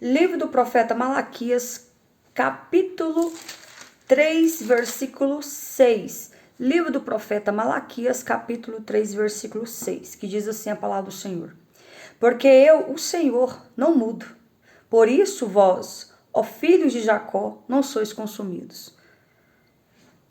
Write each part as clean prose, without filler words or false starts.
Livro do profeta Malaquias, capítulo 3, versículo 6. Livro do profeta Malaquias, capítulo 3, versículo 6, que diz assim a palavra do Senhor. Porque eu, o Senhor, não mudo. Por isso vós, ó filhos de Jacó, não sois consumidos.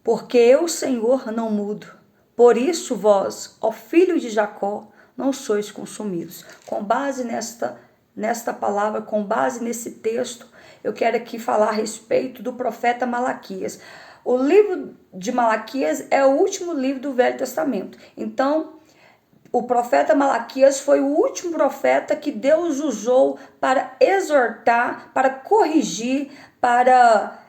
Porque eu, o Senhor, não mudo. Por isso vós, ó filhos de Jacó, não sois consumidos. Com base nesta palavra, com base nesse texto, eu quero aqui falar a respeito do profeta Malaquias. O livro de Malaquias é o último livro do Velho Testamento. Então, o profeta Malaquias foi o último profeta que Deus usou para exortar, para corrigir, para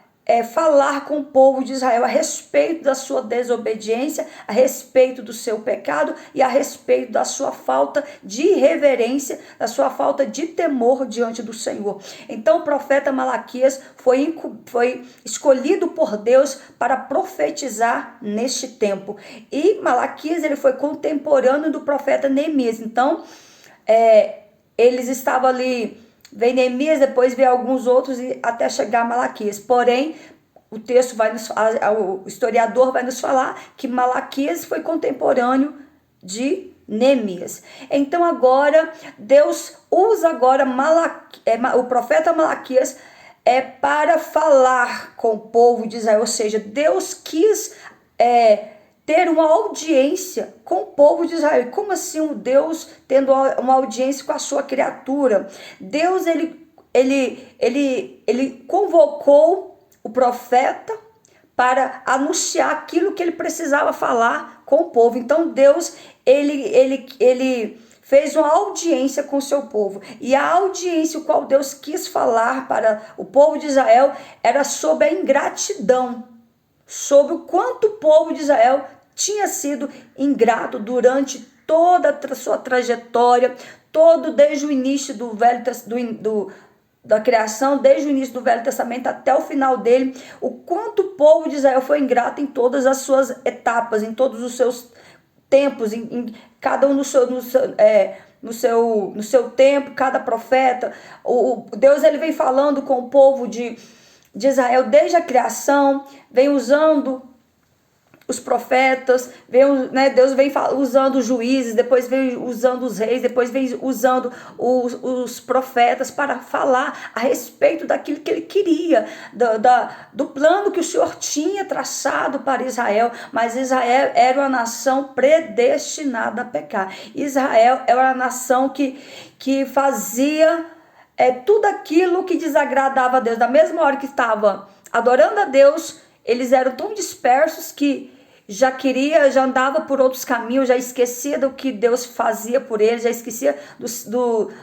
falar com o povo de Israel a respeito da sua desobediência, a respeito do seu pecado e a respeito da sua falta de reverência, da sua falta de temor diante do Senhor. Então o profeta Malaquias foi escolhido por Deus para profetizar neste tempo. E Malaquias ele foi contemporâneo do profeta Neemias. Então eles estavam ali. Vem Neemias, depois vem alguns outros e até chegar a Malaquias. Porém, o texto o historiador vai nos falar que Malaquias foi contemporâneo de Neemias. Então agora, Deus usa agora o profeta Malaquias para falar com o povo de Israel. Ou seja, Deus quis ter uma audiência com o povo de Israel. Como assim um Deus tendo uma audiência com a sua criatura? Deus, ele convocou o profeta para anunciar aquilo que ele precisava falar com o povo. Então Deus, ele fez uma audiência com o seu povo. E a audiência, o qual Deus quis falar para o povo de Israel, era sobre a ingratidão, sobre o quanto o povo de Israel tinha sido ingrato durante toda a sua trajetória, desde o início da criação, desde o início do Velho Testamento até o final dele, o quanto o povo de Israel foi ingrato em todas as suas etapas, em todos os seus tempos, em cada um no seu tempo, cada profeta. Deus ele vem falando com o povo de Israel desde a criação, vem usando os profetas, Deus vem usando os juízes, depois vem usando os reis, depois vem usando os profetas para falar a respeito daquilo que ele queria, do plano que o Senhor tinha traçado para Israel. Mas Israel era uma nação predestinada a pecar. Israel era uma nação que fazia tudo aquilo que desagradava a Deus. Da mesma hora que estava adorando a Deus, eles eram tão dispersos que já andava por outros caminhos, já esquecia do que Deus fazia por eles, já esquecia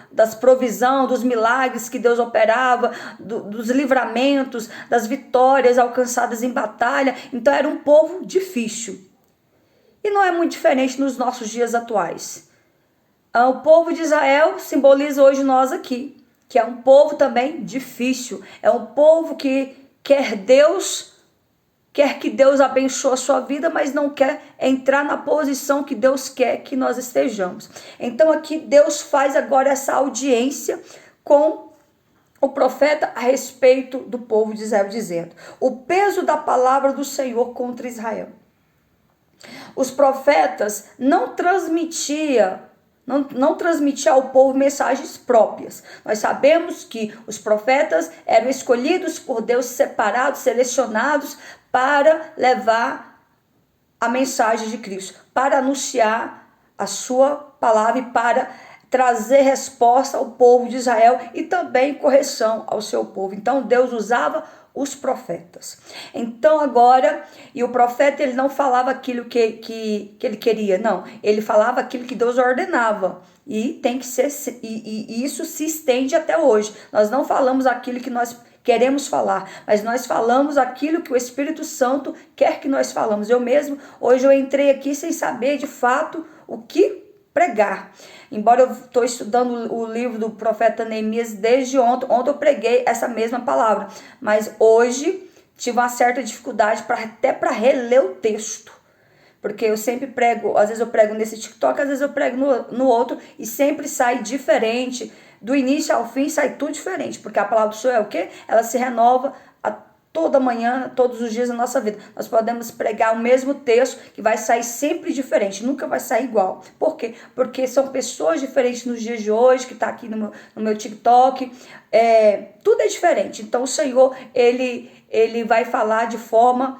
das provisões, dos milagres que Deus operava, dos livramentos, das vitórias alcançadas em batalha. Então era um povo difícil. E não é muito diferente nos nossos dias atuais. O povo de Israel simboliza hoje nós aqui, que é um povo também difícil, é um povo que quer que Deus abençoe a sua vida, mas não quer entrar na posição que Deus quer que nós estejamos. Então aqui Deus faz agora essa audiência com o profeta a respeito do povo de Israel, dizendo o peso da palavra do Senhor contra Israel. Os profetas não transmitiam ao povo mensagens próprias. Nós sabemos que os profetas eram escolhidos por Deus, separados, selecionados para levar a mensagem de Cristo, para anunciar a sua palavra e para trazer resposta ao povo de Israel e também correção ao seu povo. Então Deus usava os profetas. Então agora, e o profeta ele não falava aquilo que ele queria, não, ele falava aquilo que Deus ordenava. E tem que ser, e isso se estende até hoje. Nós não falamos aquilo que nós queremos falar, mas nós falamos aquilo que o Espírito Santo quer que nós falamos. Eu mesmo, hoje eu entrei aqui sem saber de fato o que pregar. Embora eu estou estudando o livro do profeta Neemias desde ontem eu preguei essa mesma palavra, mas hoje tive uma certa dificuldade até para reler o texto, porque eu sempre prego, às vezes eu prego nesse TikTok, às vezes eu prego no outro e sempre sai diferente, do início ao fim sai tudo diferente, porque a palavra do Senhor é o quê? Ela se renova toda manhã, todos os dias da nossa vida. Nós podemos pregar o mesmo texto que vai sair sempre diferente, nunca vai sair igual. Por quê? Porque são pessoas diferentes nos dias de hoje, que está aqui no meu TikTok, tudo é diferente. Então o Senhor, ele vai falar de forma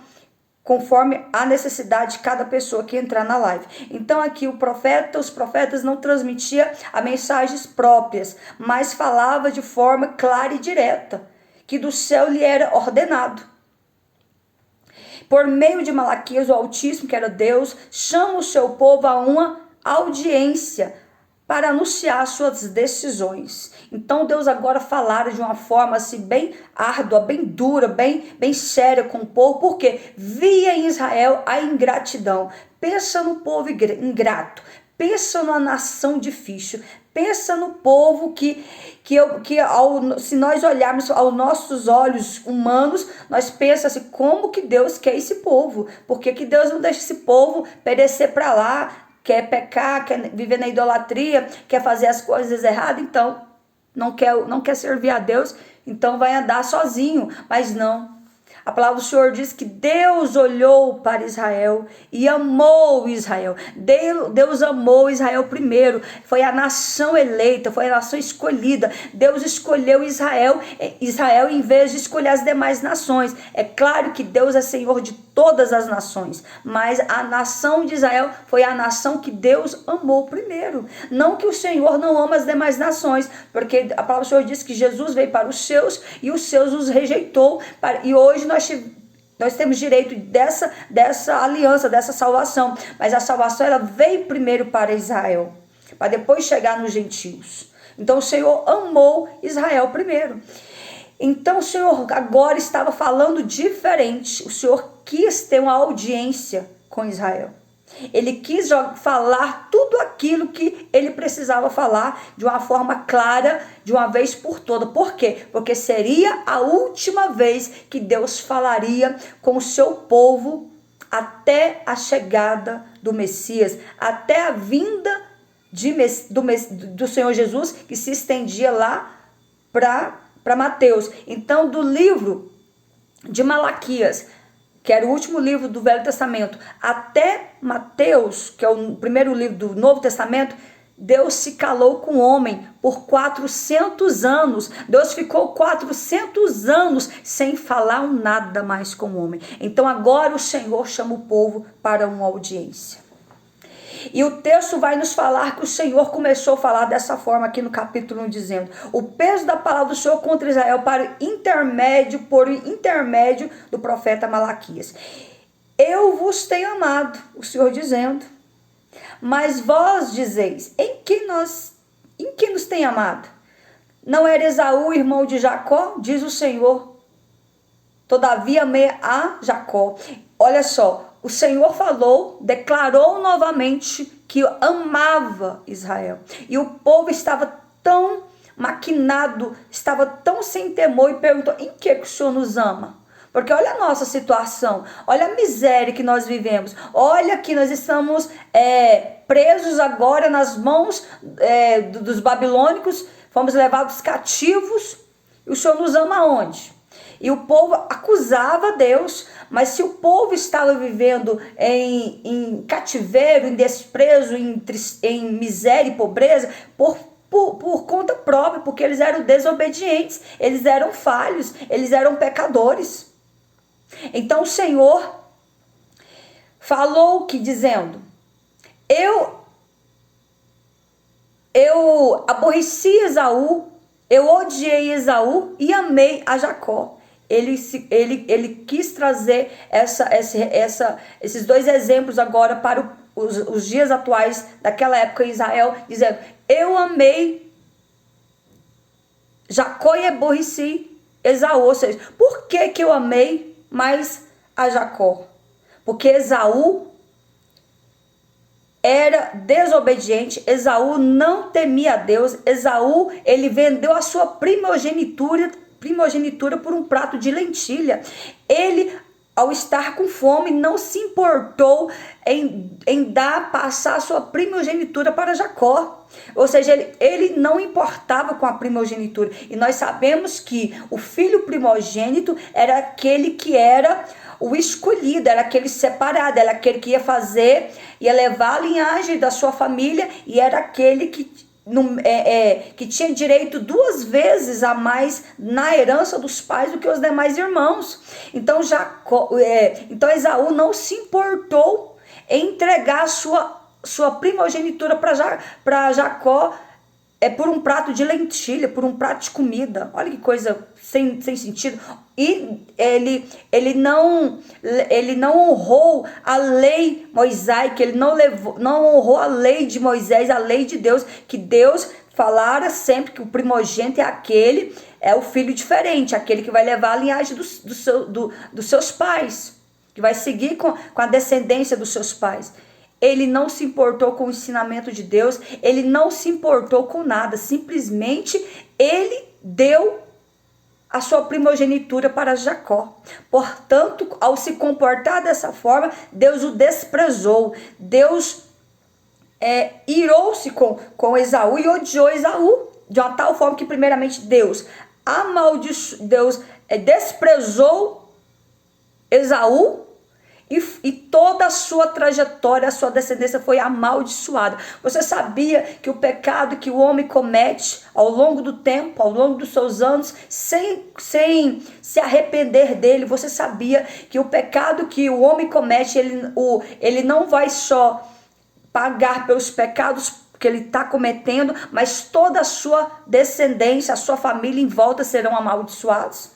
conforme a necessidade de cada pessoa que entrar na live. Então aqui os profetas não transmitiam as mensagens próprias, mas falava de forma clara e direta, que do céu lhe era ordenado. Por meio de Malaquias, o Altíssimo, que era Deus, chama o seu povo a uma audiência para anunciar suas decisões. Então Deus agora falara de uma forma assim bem árdua, bem dura, bem séria com o povo, porque via em Israel a ingratidão. Pensa no povo ingrato, pensa numa nação difícil, pensa no povo se nós olharmos aos nossos olhos humanos, nós pensamos assim, como que Deus quer esse povo? Por que Deus não deixa esse povo perecer para lá? Quer pecar, quer viver na idolatria, quer fazer as coisas erradas, então não quer servir a Deus, então vai andar sozinho. Mas não. A palavra do Senhor diz que Deus olhou para Israel e amou Israel. Deus amou Israel primeiro. Foi a nação eleita, foi a nação escolhida. Deus escolheu Israel em vez de escolher as demais nações. É claro que Deus é Senhor de todas as nações, mas a nação de Israel foi a nação que Deus amou primeiro. Não que o Senhor não ama as demais nações, porque a palavra do Senhor diz que Jesus veio para os seus e os seus os rejeitou. E hoje nós temos direito dessa aliança, dessa salvação. Mas a salvação ela veio primeiro para Israel, para depois chegar nos gentios. Então o Senhor amou Israel primeiro. Então o Senhor agora estava falando diferente. O Senhor quis ter uma audiência com Israel. Ele quis falar tudo aquilo que ele precisava falar de uma forma clara, de uma vez por toda. Por quê? Porque seria a última vez que Deus falaria com o seu povo até a chegada do Messias, até a vinda do Senhor Jesus, que se estendia lá para Mateus. Então, do livro de Malaquias, que era o último livro do Velho Testamento, até Mateus, que é o primeiro livro do Novo Testamento, Deus se calou com o homem por 400 anos. Deus ficou 400 anos sem falar nada mais com o homem. Então agora o Senhor chama o povo para uma audiência. E o texto vai nos falar que o Senhor começou a falar dessa forma aqui no capítulo 1, dizendo: o peso da palavra do Senhor contra Israel por intermédio do profeta Malaquias. Eu vos tenho amado, o Senhor dizendo, mas vós dizeis, em que nos tem amado? Não era Esaú, irmão de Jacó? Diz o Senhor. Todavia amei a Jacó. Olha só. O Senhor falou, declarou novamente que amava Israel. E o povo estava tão maquinado, estava tão sem temor e perguntou: em que o Senhor nos ama? Porque olha a nossa situação, olha a miséria que nós vivemos. Olha que nós estamos presos agora nas mãos dos babilônicos, fomos levados cativos. E o Senhor nos ama onde? E o povo acusava Deus, mas se o povo estava vivendo em cativeiro, em desprezo, em miséria e pobreza, por conta própria, porque eles eram desobedientes, eles eram falhos, eles eram pecadores. Então o Senhor falou que dizendo: eu aborreci Esaú, eu odiei Esaú e amei a Jacó. Ele quis trazer esses dois exemplos agora para os dias atuais daquela época em Israel, dizendo: eu amei Jacó e aborreci Esaú. Ou seja, por que eu amei mais a Jacó? Porque Esaú era desobediente, Esaú não temia a Deus. Esaú, ele vendeu a sua primogenitura por um prato de lentilha. Ele ao estar com fome, não se importou em passar a sua primogenitura para Jacó. Ou seja, ele não importava com a primogenitura. E nós sabemos que o filho primogênito era aquele que era o escolhido, era aquele separado, era aquele que ia levar a linhagem da sua família, e era aquele que tinha direito 2 vezes a mais na herança dos pais do que os demais irmãos. Então então Esaú não se importou em entregar sua primogenitura para Jacó, por um prato de lentilha, por um prato de comida. Olha que coisa sem sentido. E ele não honrou a lei mosaica, ele não honrou a lei de Moisés, a lei de Deus, que Deus falara sempre que o primogênito é o filho diferente, aquele que vai levar a linhagem dos seus pais, que vai seguir com a descendência dos seus pais. Ele não se importou com o ensinamento de Deus, ele não se importou com nada, simplesmente ele deu a sua primogenitura para Jacó. Portanto, ao se comportar dessa forma, Deus o desprezou. Deus irou-se com Esaú e odiou Esaú, de uma tal forma que primeiramente Deus desprezou Esaú, e toda a sua trajetória, a sua descendência foi amaldiçoada. Você sabia que o pecado que o homem comete ao longo do tempo, ao longo dos seus anos, sem se arrepender dele, você sabia que o pecado que o homem comete, ele não vai só pagar pelos pecados que ele está cometendo, mas toda a sua descendência, a sua família em volta serão amaldiçoados?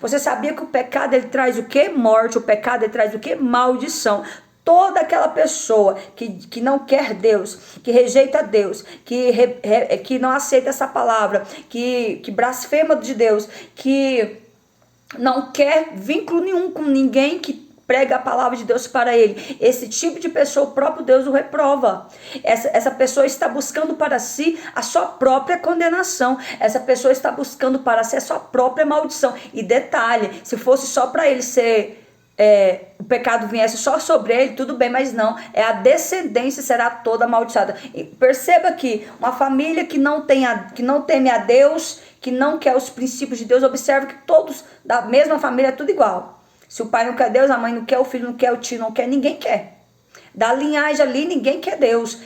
Você sabia que o pecado ele traz o que? Morte. O pecado ele traz o que? Maldição. Toda aquela pessoa que não quer Deus, que rejeita Deus, que não aceita essa palavra, que blasfema de Deus, que não quer vínculo nenhum com ninguém que prega a palavra de Deus para ele, esse tipo de pessoa, o próprio Deus o reprova. Essa pessoa está buscando para si a sua própria condenação. Essa pessoa está buscando para si a sua própria maldição. E detalhe, se fosse só para ele o pecado viesse só sobre ele, tudo bem, mas não, a descendência será toda amaldiçoada. E perceba que uma família que não teme a Deus, que não quer os princípios de Deus, observa que todos da mesma família é tudo igual. Se o pai não quer Deus, a mãe não quer, o filho não quer, o tio não quer, ninguém quer. Da linhagem ali, ninguém quer Deus.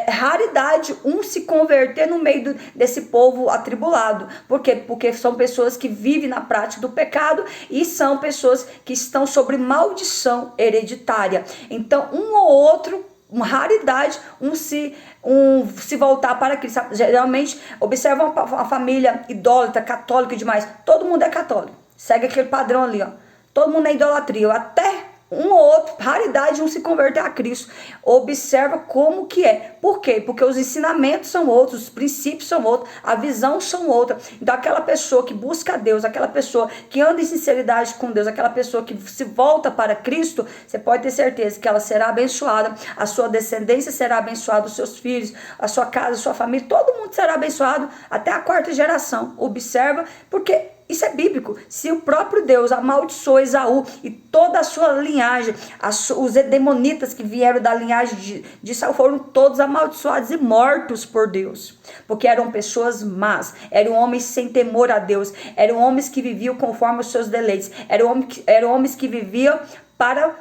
Raridade se converter no meio desse povo atribulado. Por quê? Porque são pessoas que vivem na prática do pecado e são pessoas que estão sobre maldição hereditária. Então, um ou outro, uma raridade, se voltar para Cristo. Geralmente, observa uma família idólatra, católica demais. Todo mundo é católico. Segue aquele padrão ali, ó. Todo mundo é idolatria, até um ou outro, raridade, se converter a Cristo. Observa como que é. Por quê? Porque os ensinamentos são outros, os princípios são outros, a visão são outra. Então aquela pessoa que busca Deus, aquela pessoa que anda em sinceridade com Deus, aquela pessoa que se volta para Cristo, você pode ter certeza que ela será abençoada, a sua descendência será abençoada, os seus filhos, a sua casa, a sua família, todo mundo será abençoado, até a 4ª geração. Observa, porque isso é bíblico. Se o próprio Deus amaldiçoou Esaú e toda a sua linhagem, os edemonitas que vieram da linhagem de Saul foram todos amaldiçoados e mortos por Deus. Porque eram pessoas más, eram homens sem temor a Deus, eram homens que viviam conforme os seus deleites, eram homens que viviam para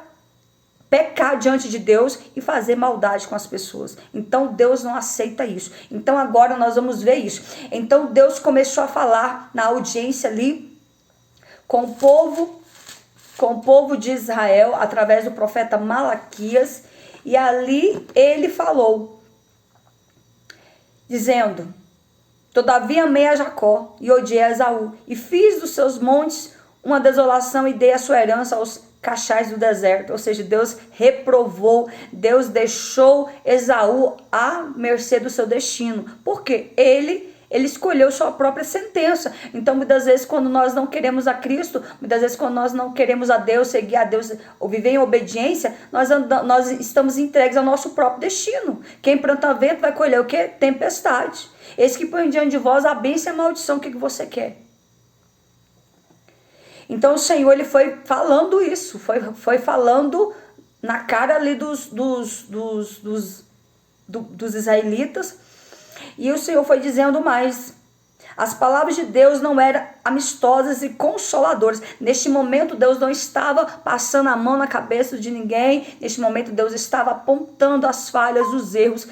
pecar diante de Deus e fazer maldade com as pessoas. Então Deus não aceita isso. Então agora nós vamos ver isso. Então Deus começou a falar na audiência ali com o povo de Israel através do profeta Malaquias, e ali ele falou, dizendo: todavia amei a Jacó e odiei a Esaú, e fiz dos seus montes uma desolação e dei a sua herança aos cachais do deserto. Ou seja, Deus reprovou, Deus deixou Esaú à mercê do seu destino. Por quê? Ele escolheu sua própria sentença. Então muitas vezes quando nós não queremos a Cristo, muitas vezes quando nós não queremos a Deus, seguir a Deus ou viver em obediência, nós estamos entregues ao nosso próprio destino. Quem planta vento vai colher o quê? Tempestade. Esse que põe diante de vós a bênção e a maldição. O que você quer? Então o Senhor, ele foi falando isso, foi falando na cara ali dos israelitas, e o Senhor foi dizendo mais. As palavras de Deus não eram amistosas e consoladoras. Neste momento, Deus não estava passando a mão na cabeça de ninguém. Neste momento, Deus estava apontando as falhas, os erros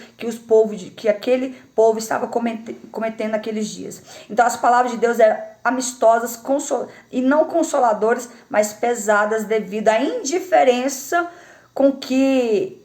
que aquele povo estava cometendo naqueles dias. Então, as palavras de Deus eram amistosas e não consoladoras, mas pesadas devido à indiferença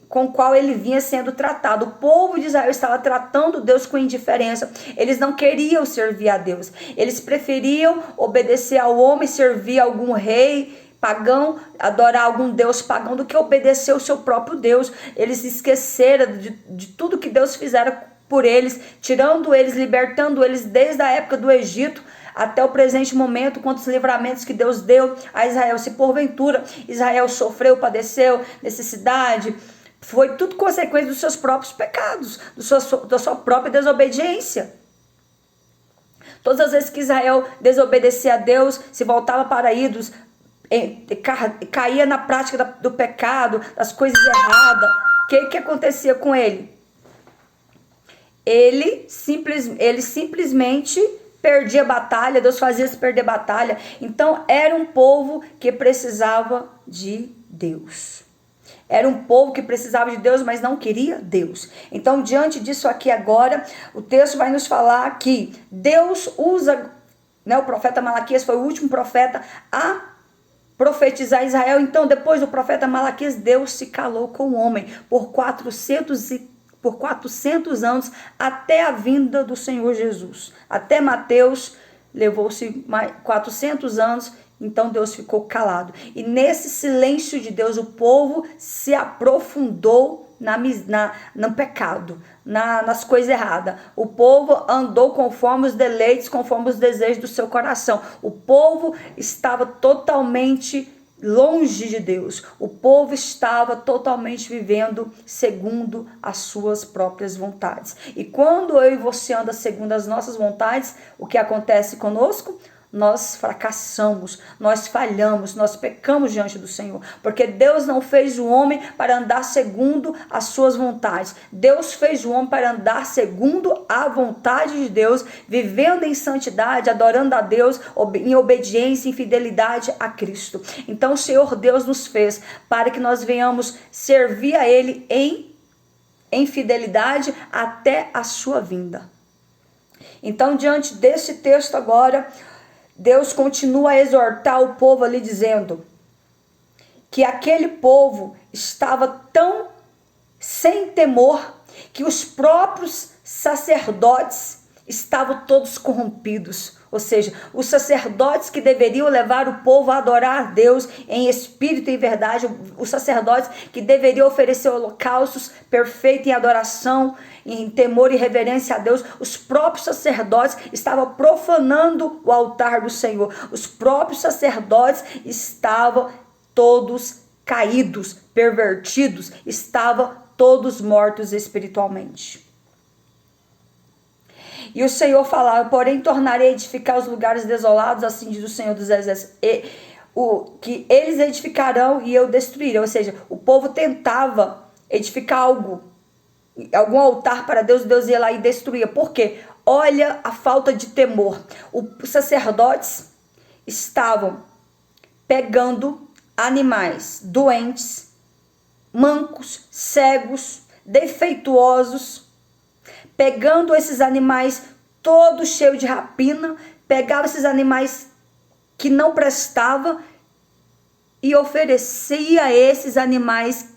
com qual ele vinha sendo tratado. O povo de Israel estava tratando Deus com indiferença. Eles não queriam servir a Deus. Eles preferiam obedecer ao homem, servir a algum rei pagão, adorar algum Deus pagão, do que obedecer ao seu próprio Deus. Eles esqueceram de tudo que Deus fizera por eles, tirando eles, libertando eles desde a época do Egito até o presente momento, quantos livramentos que Deus deu a Israel. Se porventura Israel sofreu, padeceu necessidade, foi tudo consequência dos seus próprios pecados, da sua própria desobediência. Todas as vezes que Israel desobedecia a Deus, se voltava para ídolos, caía na prática do pecado, das coisas erradas, o que acontecia com ele? Ele simplesmente perdia a batalha, Deus fazia-se perder a batalha. Então era um povo que precisava de Deus. Era um povo que precisava de Deus, mas não queria Deus. Então, diante disso aqui agora, o texto vai nos falar que Deus usa, o profeta Malaquias foi o último profeta a profetizar Israel. Então, depois do profeta Malaquias, Deus se calou com o homem por 400 anos, até a vinda do Senhor Jesus. Até Mateus levou-se 400 anos. Então Deus ficou calado. E nesse silêncio de Deus, o povo se aprofundou no pecado, nas coisas erradas. O povo andou conforme os deleites, conforme os desejos do seu coração. O povo estava totalmente longe de Deus. O povo estava totalmente vivendo segundo as suas próprias vontades. E quando eu e você anda segundo as nossas vontades, o que acontece conosco? Nós fracassamos, nós falhamos, nós pecamos diante do Senhor, porque Deus não fez o homem para andar segundo as suas vontades. Deus fez o homem para andar segundo a vontade de Deus, vivendo em santidade, adorando a Deus, em obediência, em fidelidade a Cristo. Então o Senhor Deus nos fez para que nós venhamos servir a Ele em fidelidade até a sua vinda. Então, diante desse texto agora, Deus continua a exortar o povo ali, dizendo que aquele povo estava tão sem temor que os próprios sacerdotes estavam todos corrompidos. Ou seja, os sacerdotes que deveriam levar o povo a adorar a Deus em espírito e em verdade, os sacerdotes que deveriam oferecer holocaustos perfeitos em adoração, em temor e reverência a Deus, os próprios sacerdotes estavam profanando o altar do Senhor. Os próprios sacerdotes estavam todos caídos, pervertidos, estavam todos mortos espiritualmente. E o Senhor falava: porém tornarei a edificar os lugares desolados, assim diz o Senhor dos Exércitos, que eles edificarão e eu destruirei. Ou seja, o povo tentava edificar algum altar para Deus, Deus ia lá e destruía. Por quê? Olha a falta de temor. Os sacerdotes estavam pegando animais doentes, mancos, cegos, defeituosos, pegando esses animais todos cheios de rapina, pegava esses animais que não prestavam e oferecia a esses animais